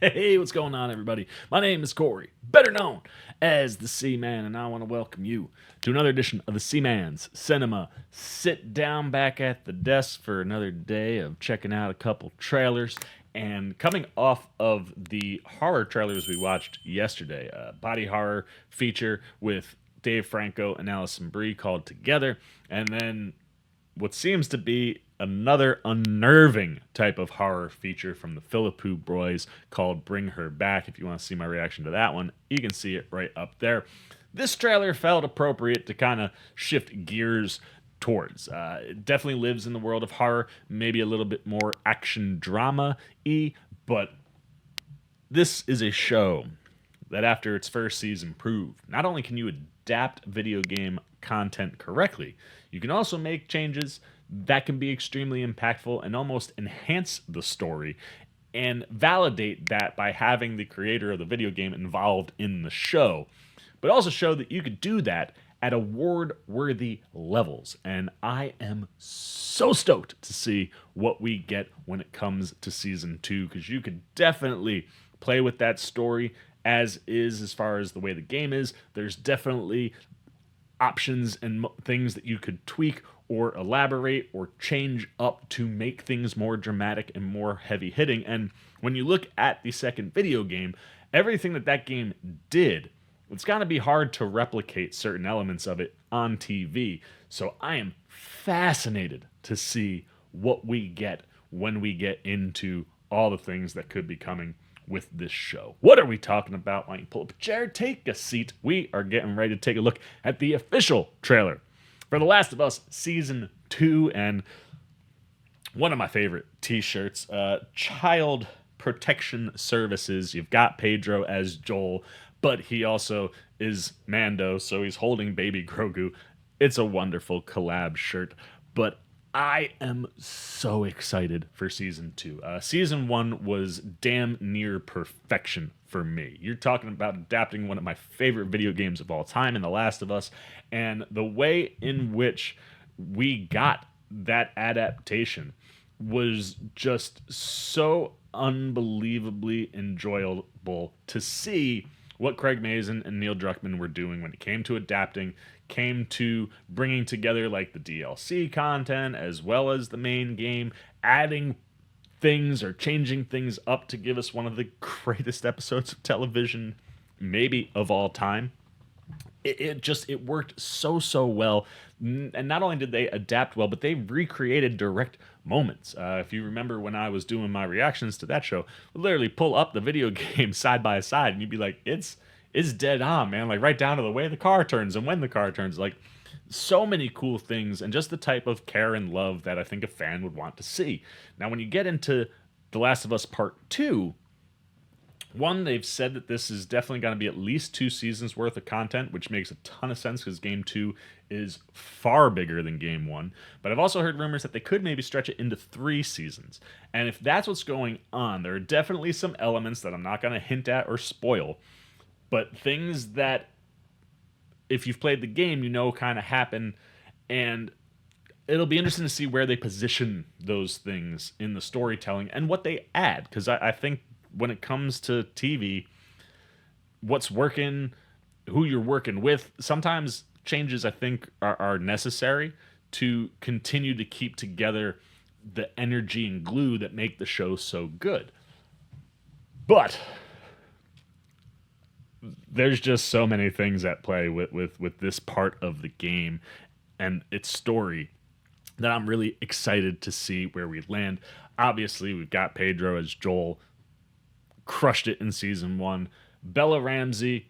Hey, what's going on, everybody? My name is Corey, better known as the Seaman, and I want to welcome you to another edition of the Seaman's Cinema. Sit down back at the desk for another day of checking out a couple trailers. And coming off of the horror trailers we watched yesterday, a body horror feature with Dave Franco and Allison Brie called Together, and then what seems to be another unnerving type of horror feature from the Philippou Boys called Bring Her Back. If you want to see my reaction to that one, you can see it right up there. This trailer felt appropriate to kind of shift gears towards. It definitely lives in the world of horror, maybe a little bit more action drama-y, but this is a show that after its first season proved not only can you adapt video game content correctly, you can also make changes that can be extremely impactful and almost enhance the story and validate that by having the creator of the video game involved in the show, but also show that you could do that at award-worthy levels. And I am so stoked to see what we get when it comes to season 2, because you could definitely play with that story as far as the way the game is. There's definitely options and things that you could tweak or elaborate or change up to make things more dramatic and more heavy hitting. And when you look at the second video game, everything that game did, it's going to be hard to replicate certain elements of it on TV. So I am fascinated to see what we get when we get into all the things that could be coming with this show. What are we talking about? Why don't you pull up a chair, take a seat. We are getting ready to take a look at the official trailer for The Last of Us Season 2, and one of my favorite t-shirts, Child Protection Services. You've got Pedro as Joel, but he also is Mando, so he's holding baby Grogu. It's a wonderful collab shirt, but I am so excited for Season 2. Season 1 was damn near perfection for me. You're talking about adapting one of my favorite video games of all time in The Last of Us, and the way in which we got that adaptation was just so unbelievably enjoyable to see what Craig Mazin and Neil Druckmann were doing when it came to adapting, came to bringing together like the DLC content as well as the main game, adding things or changing things up to give us one of the greatest episodes of television maybe of all time. It worked so well, and not only did they adapt well, but they recreated direct moments. If you remember when I was doing my reactions to that show, we'd literally pull up the video game side by side, and you'd be like, it's dead on, man. Like right down to the way the car turns and when the car turns. Like so many cool things, and just the type of care and love that I think a fan would want to see. Now, when you get into The Last of Us Part 2, one, they've said that this is definitely going to be at least 2 seasons worth of content, which makes a ton of sense because Game 2 is far bigger than Game 1. But I've also heard rumors that they could maybe stretch it into 3 seasons. And if that's what's going on, there are definitely some elements that I'm not going to hint at or spoil, but things that, if you've played the game, you know kind of happen. And it'll be interesting to see where they position those things in the storytelling and what they add, because I think when it comes to TV, what's working, who you're working with, sometimes changes I think are necessary to continue to keep together the energy and glue that make the show so good. But there's just so many things at play with this part of the game and its story that I'm really excited to see where we land. Obviously, we've got Pedro as Joel, crushed it in Season 1. Bella Ramsey,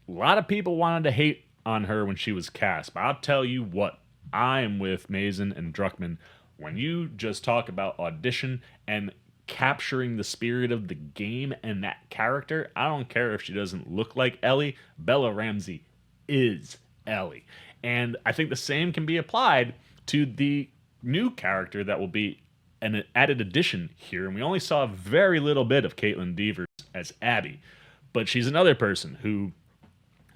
a lot of people wanted to hate on her when she was cast, but I'll tell you what, I am with Mazin and Druckmann. When you just talk about audition and capturing the spirit of the game and that character, I don't care if she doesn't look like Ellie, Bella Ramsey is Ellie. And I think the same can be applied to the new character that will be an added addition here, and we only saw a very little bit of Caitlin Dever as Abby, but she's another person who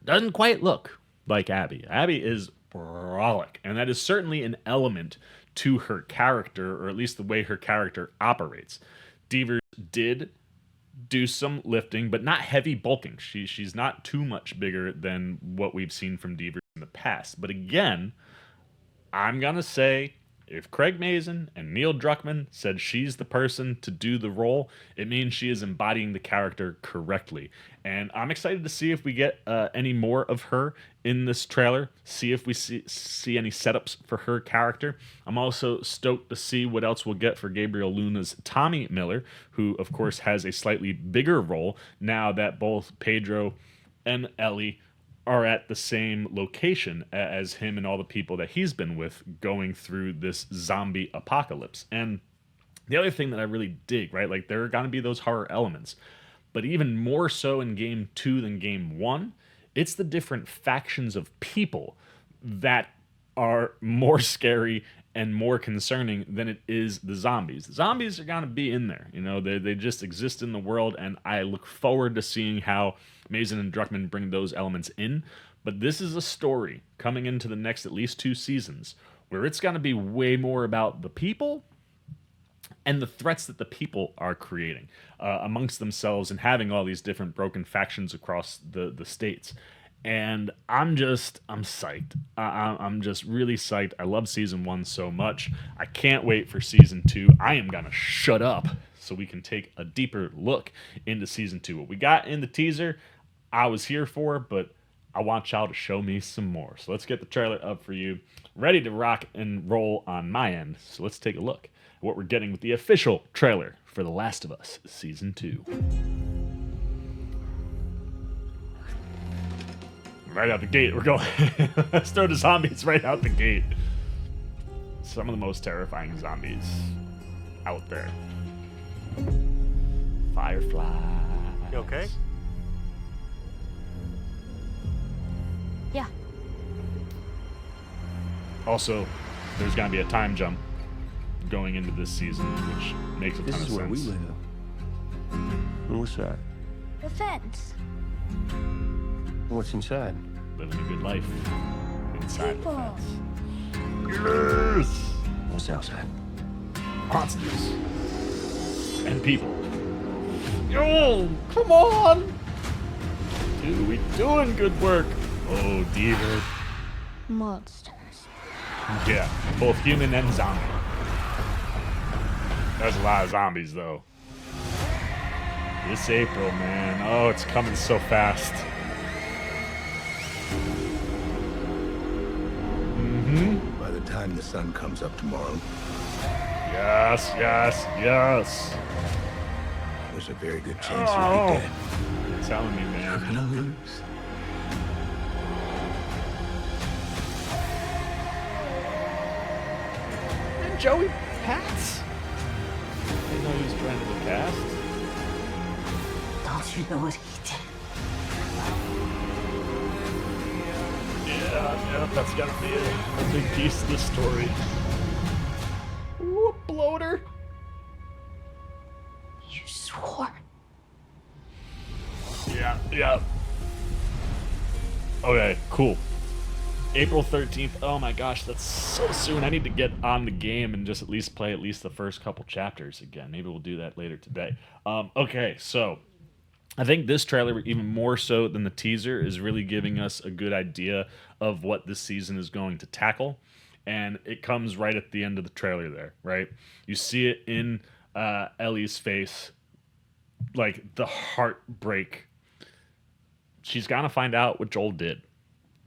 doesn't quite look like Abby. Abby is brolic, and that is certainly an element to her character, or at least the way her character operates. Devers did do some lifting, but not heavy bulking. She's not too much bigger than what we've seen from divas in the past. But again, I'm gonna say if Craig Mazin and Neil Druckmann said she's the person to do the role, it means she is embodying the character correctly. And I'm excited to see if we get any more of her in this trailer, see if we see any setups for her character. I'm also stoked to see what else we'll get for Gabriel Luna's Tommy Miller, who, of course, has a slightly bigger role now that both Pedro and Ellie are at the same location as him and all the people that he's been with going through this zombie apocalypse. And the other thing that I really dig, right? Like, there are going to be those horror elements, but even more so in game 2 than game 1, it's the different factions of people that are more scary and more concerning than it is the zombies. The zombies are going to be in there. You know, they just exist in the world, and I look forward to seeing how Mazin and Druckmann bring those elements in. But this is a story coming into the next at least 2 seasons where it's going to be way more about the people and the threats that the people are creating amongst themselves and having all these different broken factions across the states. And I'm psyched. I'm just really psyched. I love season 1 so much. I can't wait for season 2. I am going to shut up so we can take a deeper look into season 2. What we got in the teaser, I was here for, but I want y'all to show me some more. So let's get the trailer up for you. Ready to rock and roll on my end. So let's take a look at what we're getting with the official trailer for The Last of Us Season 2. Right out the gate, we're going. Let's throw the zombies right out the gate. Some of the most terrifying zombies out there. Fireflies. You okay? Yeah. Also, there's gonna be a time jump going into this season, which makes a ton of sense. This is where we live. And what's that? The fence. What's inside? Living a good life inside the People. fence. Yes! What's outside? Monsters. And people. Yo, come on! Dude, we doing good work. Oh, Diva. Monsters. Yeah, both human and zombie. There's a lot of zombies, though. This April, man. Oh, it's coming so fast. By the time the sun comes up tomorrow, Yes, yes, yes. there's a very good chance you'll be dead. You're telling me, You're man. gonna lose. And Joey Pats? I didn't know he was trying to be cast. Don't you know what he did? Yeah, that's gotta be a big piece of the story. Ooh, a bloater. You swore. Yeah. Okay, cool. April 13th. Oh my gosh, that's so soon. I need to get on the game and just at least play at least the first couple chapters again. Maybe we'll do that later today. Okay, so I think this trailer, even more so than the teaser, is really giving us a good idea of what this season is going to tackle. And it comes right at the end of the trailer there, right? You see it in Ellie's face, like the heartbreak. She's gonna find out what Joel did,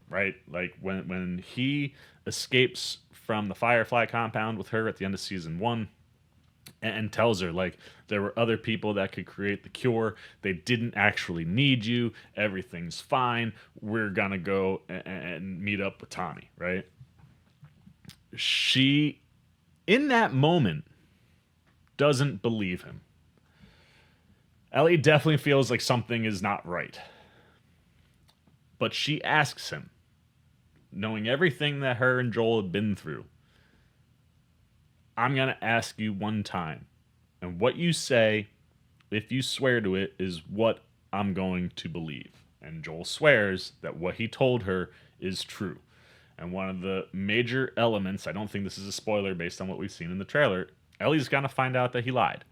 right? Like when he escapes from the Firefly compound with her at the end of season 1, and tells her, like, there were other people that could create the cure. They didn't actually need you. Everything's fine. We're gonna go and meet up with Tommy, right? She, in that moment, doesn't believe him. Ellie definitely feels like something is not right. But she asks him, knowing everything that her and Joel have been through, I'm going to ask you one time. And what you say, if you swear to it, is what I'm going to believe. And Joel swears that what he told her is true. And one of the major elements, I don't think this is a spoiler based on what we've seen in the trailer, Ellie's going to find out that he lied.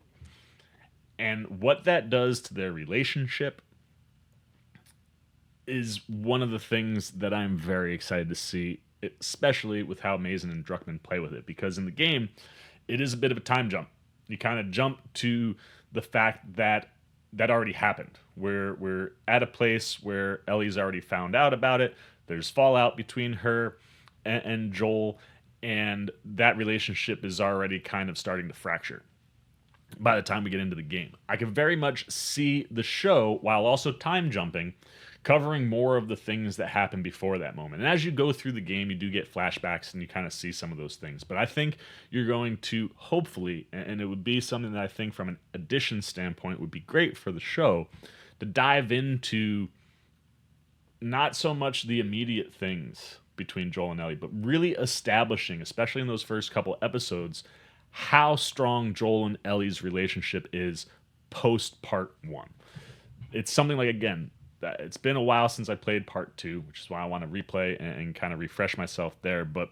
And what that does to their relationship is one of the things that I'm very excited to see, especially with how Mason and Druckmann play with it. Because in the game, it is a bit of a time jump. You kind of jump to the fact that that already happened. We're at a place where Ellie's already found out about it. There's fallout between her and Joel, and that relationship is already kind of starting to fracture by the time we get into the game. I can very much see the show, while also time jumping, covering more of the things that happened before that moment. And as you go through the game, you do get flashbacks and you kind of see some of those things. But I think you're going to hopefully, and it would be something that I think from an addition standpoint would be great for the show, to dive into not so much the immediate things between Joel and Ellie, but really establishing, especially in those first couple episodes, how strong Joel and Ellie's relationship is post part 1. It's something like, again, that it's been a while since I played part 2, which is why I want to replay and kind of refresh myself there. But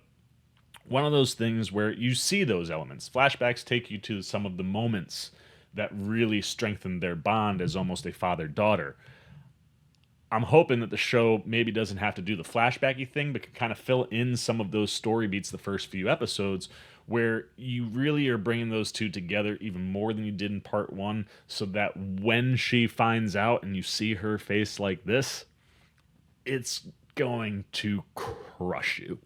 one of those things where you see those elements. Flashbacks take you to some of the moments that really strengthen their bond as almost a father-daughter. I'm hoping that the show maybe doesn't have to do the flashbacky thing, but can kind of fill in some of those story beats the first few episodes where you really are bringing those two together even more than you did in part 1, so that when she finds out and you see her face like this, it's going to crush you.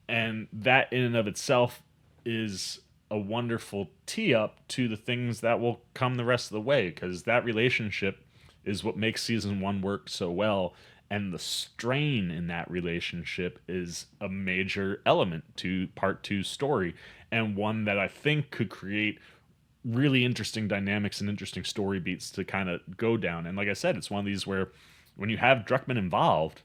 And that in and of itself is a wonderful tee up to the things that will come the rest of the way, because that relationship is what makes season 1 work so well, and the strain in that relationship is a major element to part 2's story, and one that I think could create really interesting dynamics and interesting story beats to kind of go down. And like I said, it's one of these where when you have Druckmann involved,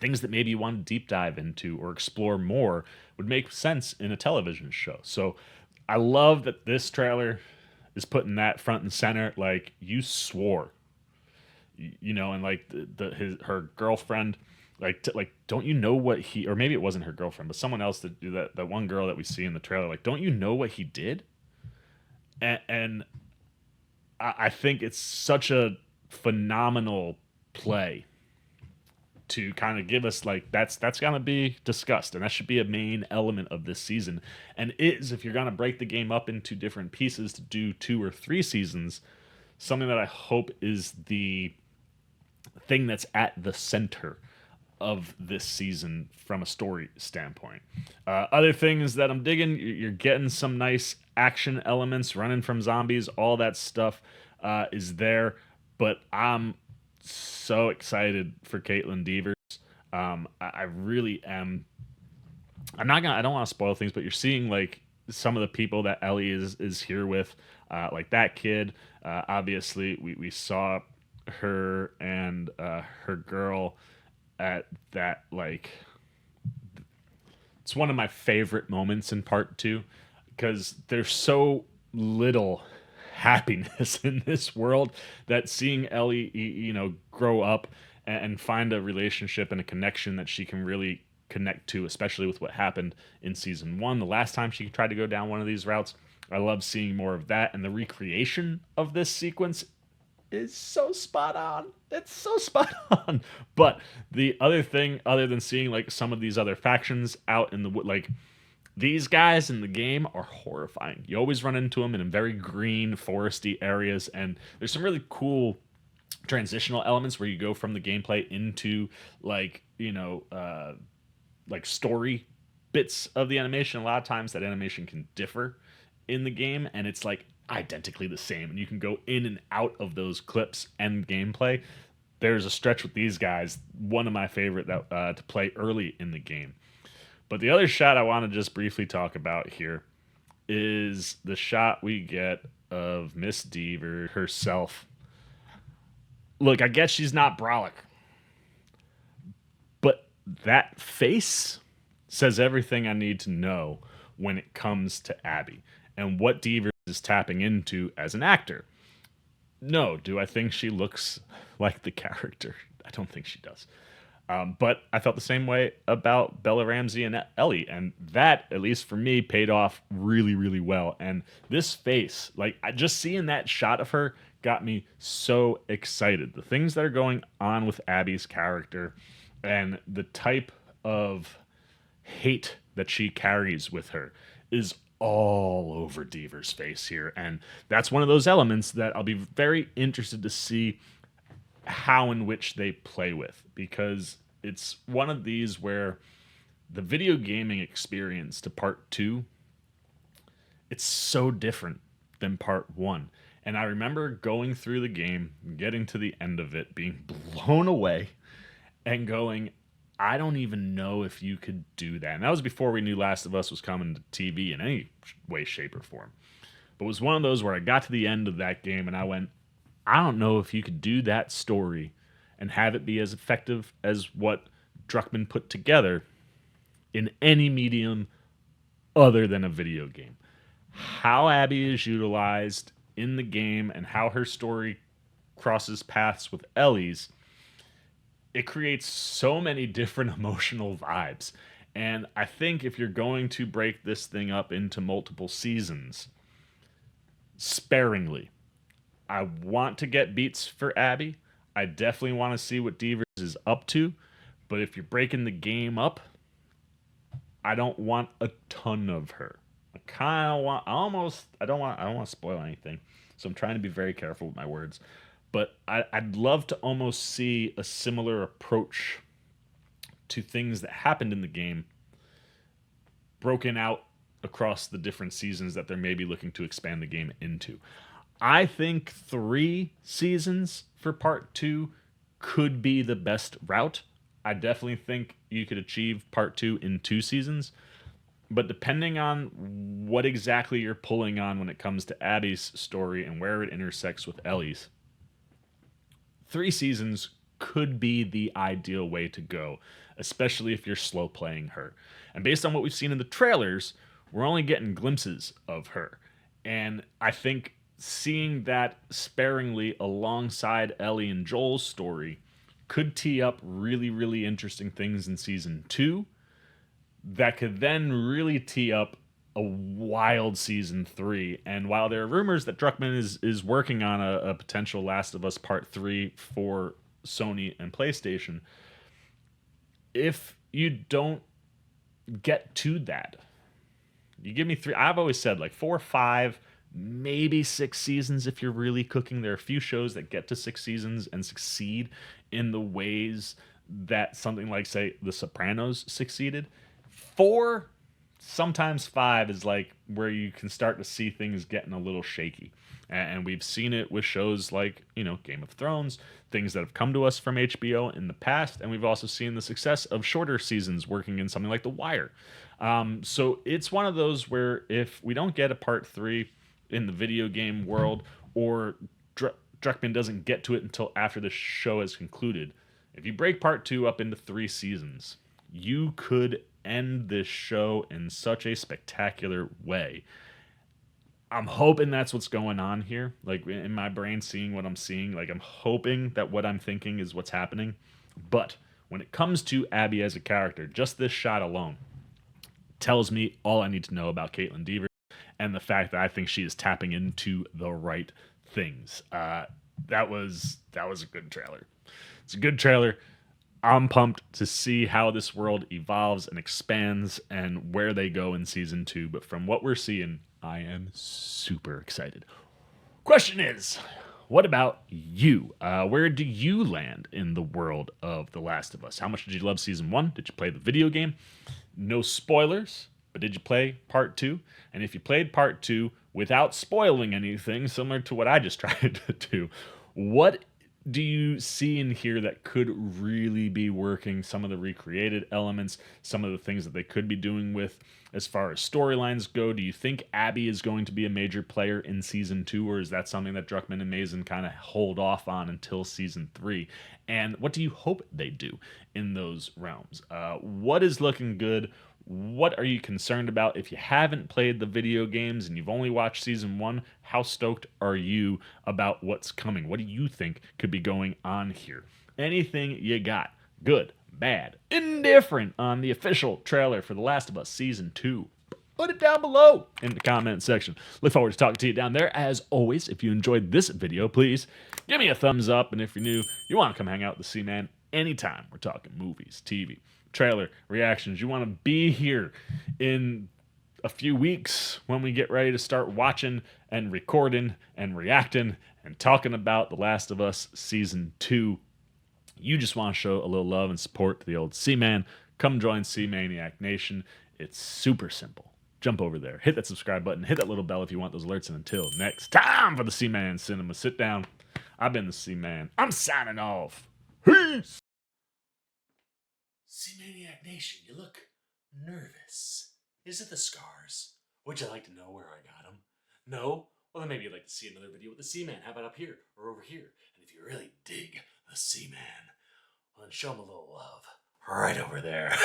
things that maybe you want to deep dive into or explore more would make sense in a television show. So I love that this trailer is putting that front and center. Like, you swore, you know, and like her girlfriend, like don't you know what he, or maybe it wasn't her girlfriend, but someone else that one girl that we see in the trailer, like, don't you know what he did? And I think it's such a phenomenal play to kind of give us, like, that's gonna be discussed, and that should be a main element of this season. And if you're gonna break the game up into different pieces to do 2 or 3 seasons, something that I hope is the thing that's at the center of this season from a story standpoint. Other things that I'm digging, you're getting some nice action elements, running from zombies, all that stuff is there. But I'm so excited for Caitlin Devers. I really am. I don't want to spoil things, but you're seeing like some of the people that Ellie is here with, like that kid. Obviously, we saw her and her girl at that, like, it's one of my favorite moments in part 2, because there's so little happiness in this world that seeing Ellie, you know, grow up and find a relationship and a connection that she can really connect to, especially with what happened in season 1, the last time she tried to go down one of these routes. I love seeing more of that, and the recreation of this sequence is so spot on. It's so spot on. But the other thing, other than seeing like some of these other factions out in the wood, like, these guys in the game are horrifying. You always run into them in very green, foresty areas, and there's some really cool transitional elements where you go from the gameplay into, like, you know, like story bits of the animation. A lot of times that animation can differ in the game, and it's like identically the same, and you can go in and out of those clips and gameplay. There's a stretch with these guys, one of my favorite that to play early in the game. But the other shot I want to just briefly talk about here is the shot we get of Miss Deaver herself. Look, I guess she's not brolic, but that face says everything I need to know when it comes to Abby and what Deaver is tapping into as an actor. No, do I think she looks like the character? I don't think she does. But I felt the same way about Bella Ramsey and Ellie, and that, at least for me, paid off really, really well. And this face, like just seeing that shot of her, got me so excited. The things that are going on with Abby's character, and the type of hate that she carries with her, is all over Deaver's face here. And that's one of those elements that I'll be very interested to see how in which they play with, because it's one of these where the video gaming experience to part 2, it's so different than part 1. And I remember going through the game, getting to the end of it, being blown away and going, I don't even know if you could do that. And that was before we knew Last of Us was coming to TV in any way, shape, or form. But it was one of those where I got to the end of that game and I went, I don't know if you could do that story and have it be as effective as what Druckmann put together in any medium other than a video game. How Abby is utilized in the game and how her story crosses paths with Ellie's, it creates so many different emotional vibes. And I think if you're going to break this thing up into multiple seasons, sparingly, I want to get beats for Abby. I definitely want to see what Devers is up to. But if you're breaking the game up, I don't want a ton of her. I kind of want, I don't want to spoil anything. So I'm trying to be very careful with my words. But I'd love to almost see a similar approach to things that happened in the game broken out across the different seasons that they're maybe looking to expand the game into. I think 3 seasons for part 2 could be the best route. I definitely think you could achieve part 2 in 2 seasons. But depending on what exactly you're pulling on when it comes to Abby's story and where it intersects with Ellie's, 3 seasons could be the ideal way to go, especially if you're slow playing her. And based on what we've seen in the trailers, we're only getting glimpses of her. And I think seeing that sparingly alongside Ellie and Joel's story could tee up really, really interesting things in season 2 that could then really tee up a wild season 3. And while there are rumors that Druckmann is working on a potential Last of Us Part 3 for Sony and PlayStation, if you don't get to that, you give me 3, I've always said like 4 or 5, maybe 6 seasons if you're really cooking. There are a few shows that get to 6 seasons and succeed in the ways that something like, say, The Sopranos succeeded. 4, sometimes 5 is like where you can start to see things getting a little shaky. And we've seen it with shows like, Game of Thrones, things that have come to us from HBO in the past. And we've also seen the success of shorter seasons working in something like The Wire. So it's one of those where if we don't get a part 3 in the video game world, or Druckmann doesn't get to it until after the show has concluded, if you break part 2 up into 3 seasons, you could end this show in such a spectacular way. I'm hoping that's what's going on here. Like, in my brain, seeing what I'm seeing, like, I'm hoping that what I'm thinking is what's happening. But when it comes to Abby as a character, just this shot alone tells me all I need to know about Caitlin Dever, and the fact that I think she is tapping into the right things. That was a good trailer. It's a good trailer. I'm pumped to see how this world evolves and expands and where they go in season 2. But from what we're seeing, I am super excited. Question is, what about you? Where do you land in the world of The Last of Us? How much did you love season 1? Did you play the video game? No spoilers, but did you play part 2? And if you played part 2 without spoiling anything, similar to what I just tried to do, what do you see in here that could really be working? Some of the recreated elements, some of the things that they could be doing with as far as storylines go. Do you think Abby is going to be a major player in season 2, or is that something that Druckmann and Mazin kind of hold off on until season 3? And what do you hope they do in those realms? What is looking good? What are you concerned about? If you haven't played the video games and you've only watched season 1, how stoked are you about what's coming? What do you think could be going on here? Anything you got, good, bad, indifferent on the official trailer for The Last of Us Season 2. Put it down below in the comment section. Look forward to talking to you down there. As always, if you enjoyed this video, please give me a thumbs up. And if you're new, you want to come hang out with the C-Man anytime. We're talking movies, TV, trailer, reactions. You want to be here in a few weeks when we get ready to start watching and recording and reacting and talking about The Last of Us Season 2. You just want to show a little love and support to the old C-Man. Come join C-Maniac Nation. It's super simple. Jump over there, hit that subscribe button, hit that little bell if you want those alerts. And until next time for the C-Man Cinema, sit down. I've been the C-Man. I'm signing off. Peace. C-Maniac Nation, you look nervous. Is it the scars? Would you like to know where I got them? No? Well, then maybe you'd like to see another video with the C-Man. How about up here or over here? And if you really dig the C-Man, well, then show him a little love. Right over there.